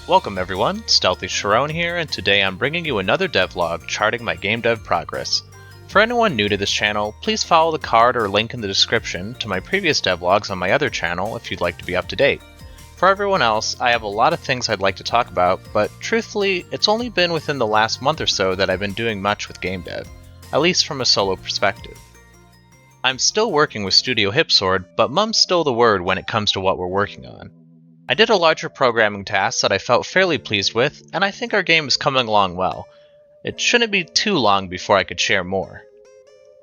Welcome everyone, stealthyshiroean here, and today I'm bringing you another devlog charting my game dev progress. For anyone new to this channel, please follow the card or link in the description to my previous devlogs on my other channel if you'd like to be up to date. For everyone else, I have a lot of things I'd like to talk about, but truthfully, it's only been within the last month or so that I've been doing much with game dev, at least from a solo perspective. I'm still working with Studio HipSword, but mum's still the word when it comes to what we're working on. I did a larger programming task that I felt fairly pleased with, and I think our game is coming along well. It shouldn't be too long before I could share more.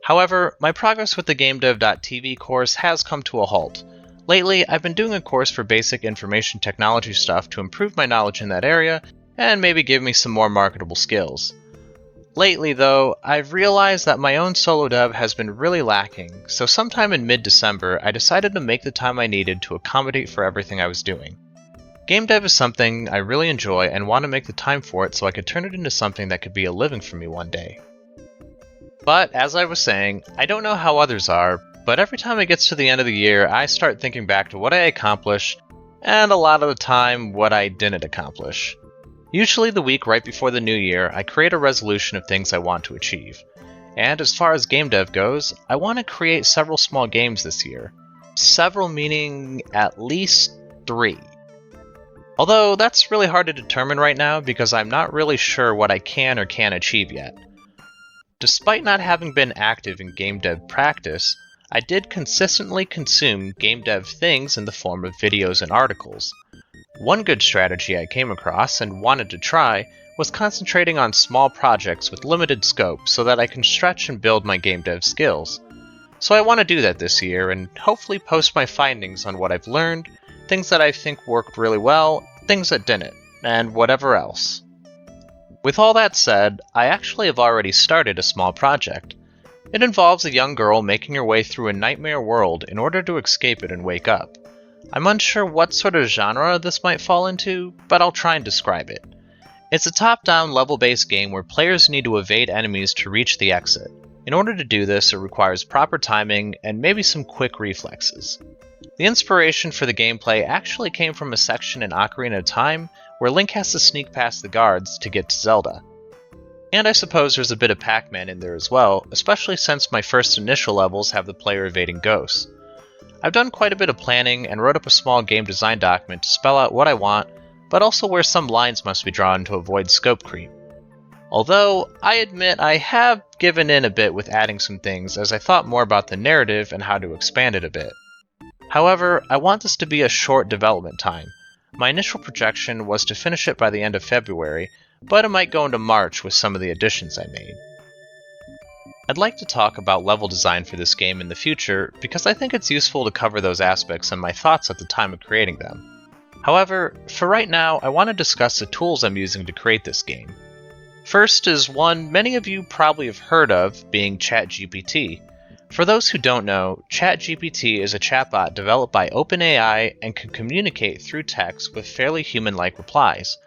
However, my progress with the gamedev.tv course has come to a halt. Lately, I've been doing a course for basic information technology stuff to improve my knowledge in that area, and maybe give me some more marketable skills. Lately though, I've realized that my own solo dev has been really lacking, so sometime in mid-December I decided to make the time I needed to accommodate for everything I was doing. Game dev is something I really enjoy and want to make the time for it so I could turn it into something that could be a living for me one day. But as I was saying, I don't know how others are, but every time it gets to the end of the year I start thinking back to what I accomplished, and a lot of the time what I didn't accomplish. Usually the week right before the new year, I create a resolution of things I want to achieve. And as far as game dev goes, I want to create several small games this year. Several meaning at least 3. Although that's really hard to determine right now because I'm not really sure what I can or can't achieve yet. Despite not having been active in game dev practice, I did consistently consume game dev things in the form of videos and articles. One good strategy I came across and wanted to try was concentrating on small projects with limited scope so that I can stretch and build my game dev skills. So I want to do that this year and hopefully post my findings on what I've learned, things that I think worked really well, things that didn't, and whatever else. With all that said, I actually have already started a small project. It involves a young girl making her way through a nightmare world in order to escape it and wake up. I'm unsure what sort of genre this might fall into, but I'll try and describe it. It's a top-down level-based game where players need to evade enemies to reach the exit. In order to do this, it requires proper timing and maybe some quick reflexes. The inspiration for the gameplay actually came from a section in Ocarina of Time where Link has to sneak past the guards to get to Zelda. And I suppose there's a bit of Pac-Man in there as well, especially since my first initial levels have the player evading ghosts. I've done quite a bit of planning and wrote up a small game design document to spell out what I want, but also where some lines must be drawn to avoid scope creep. Although, I admit I have given in a bit with adding some things as I thought more about the narrative and how to expand it a bit. However, I want this to be a short development time. My initial projection was to finish it by the end of February, but it might go into March with some of the additions I made. I'd like to talk about level design for this game in the future because I think it's useful to cover those aspects and my thoughts at the time of creating them. However, for right now, I want to discuss the tools I'm using to create this game. First is one many of you probably have heard of, being ChatGPT. For those who don't know, ChatGPT is a chatbot developed by OpenAI and can communicate through text with fairly human-like replies.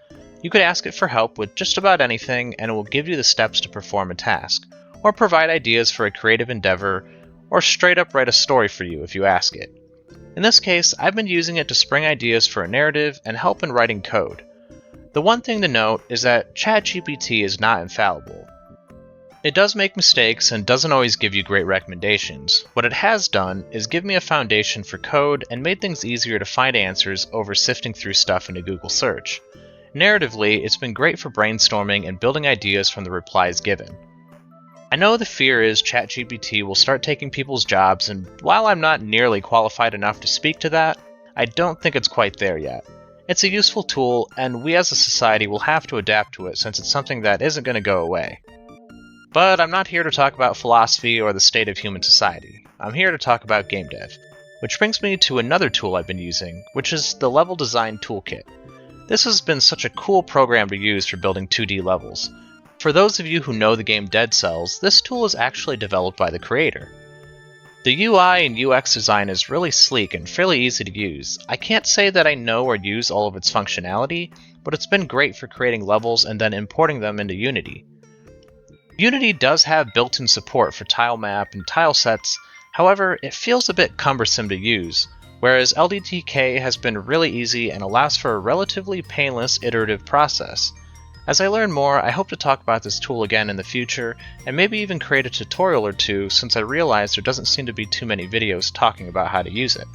You could ask it for help with just about anything and it will give you the steps to perform a task, or provide ideas for a creative endeavor, or straight up write a story for you if you ask it. In this case, I've been using it to spring ideas for a narrative and help in writing code. The one thing to note is that ChatGPT is not infallible. It does make mistakes and doesn't always give you great recommendations. What it has done is give me a foundation for code and made things easier to find answers over sifting through stuff in a Google search. Narratively, it's been great for brainstorming and building ideas from the replies given. I know the fear is ChatGPT will start taking people's jobs, and while I'm not nearly qualified enough to speak to that, I don't think it's quite there yet. It's a useful tool, and we as a society will have to adapt to it since it's something that isn't going to go away. But I'm not here to talk about philosophy or the state of human society. I'm here to talk about game dev. Which brings me to another tool I've been using, which is the Level Design Toolkit. This has been such a cool program to use for building 2D levels. For those of you who know the game Dead Cells, this tool is actually developed by the creator. The UI and UX design is really sleek and fairly easy to use. I can't say that I know or use all of its functionality, but it's been great for creating levels and then importing them into Unity. Unity does have built-in support for tile map and tile sets, however, it feels a bit cumbersome to use. whereas LDtk has been really easy and allows for a relatively painless iterative process. As I learn more, I hope to talk about this tool again in the future, and maybe even create a tutorial or two since I realize there doesn't seem to be too many videos talking about how to use it.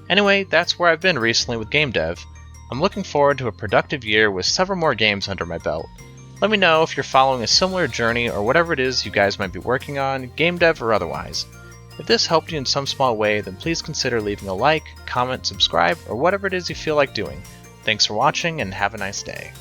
Anyway, that's where I've been recently with gamedev. I'm looking forward to a productive year with several more games under my belt. Let me know if you're following a similar journey or whatever it is you guys might be working on, gamedev or otherwise. If this helped you in some small way, then please consider leaving a like, comment, subscribe, or whatever it is you feel like doing. Thanks for watching and have a nice day.